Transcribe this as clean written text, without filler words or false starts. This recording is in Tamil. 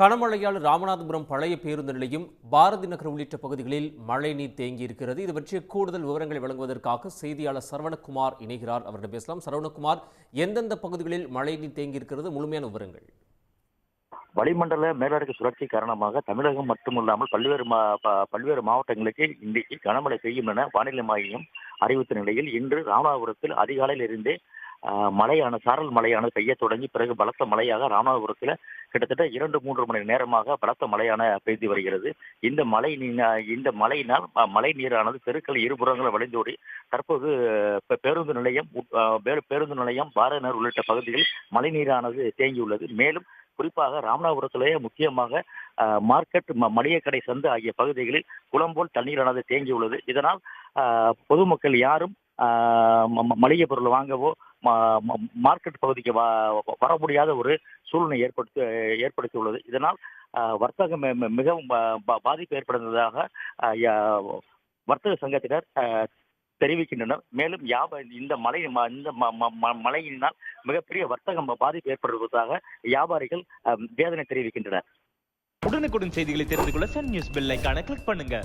கனமழையால் ராமநாதபுரம் பழைய பேருந்து நிலையம், பாரதி நகர் உள்ளிட்ட பகுதிகளில் மழைநீர் தேங்கியிருக்கிறது. இது பற்றிய கூடுதல் விவரங்களை வழங்குவதற்காக செய்தியாளர் சரவணகுமார் இணைகிறார். அவரிடம் பேசலாம். சரவணகுமார், எந்தெந்த பகுதிகளில் மழைநீர் தேங்கியிருக்கிறது, முழுமையான விவரங்கள்? வளிமண்டல மேலடுக்கு சுழற்சி காரணமாக தமிழகம் மட்டுமல்லாமல் பல்வேறு மாவட்டங்களுக்கு இன்றைக்கு கனமழை பெய்யும் என வானிலை மையம் அறிவித்த நிலையில் இன்று ராமநாதபுரத்தில் அதிகாலையில் இருந்தே சாரல் மழையானது பெய்ய தொடங்கி பிறகு பலத்த மழையாக ராமநாதபுரத்தில் கிட்டத்தட்ட 2-3 மணி நேரமாக பலத்த மழையான பெய்து வருகிறது. இந்த மழையினால் மழை நீரானது தெருக்கள் இருபுறங்களும் வழிந்தோடி தற்போது பேருந்து நிலையம் பாரதிநகர் உள்ளிட்ட பகுதிகளில் மழை நீரானது தேங்கியுள்ளது. மேலும் குறிப்பாக ராமநாதபுரத்திலேயே முக்கியமாக மார்க்கெட், மளிகை கடை, சந்து ஆகிய பகுதிகளில் குளம்போல் தண்ணீரானது தேங்கியுள்ளது. இதனால் பொதுமக்கள் யாரும் மளிகை பொருள் வாங்கவோ மார்க்கெட் பகுதிக்கு வர முடியாத ஒரு சூழ்நிலை ஏற்படுத்தியுள்ளது. இதனால் வர்த்தகம் மிகவும் பாதிப்பு ஏற்படுவதாக வர்த்தக சங்கத்தினர் தெரிவிக்கின்றனர். மேலும் இந்த மழையினால் மிகப்பெரிய வர்த்தகம் பாதிப்பு ஏற்படுவதாக வியாபாரிகள் வேதனை தெரிவிக்கின்றனர். உடனுக்குடன் செய்திகளை தெரிந்து கொள்ள சன் நியூஸ் பெல் ஐகானை கிளிக் பண்ணுங்க.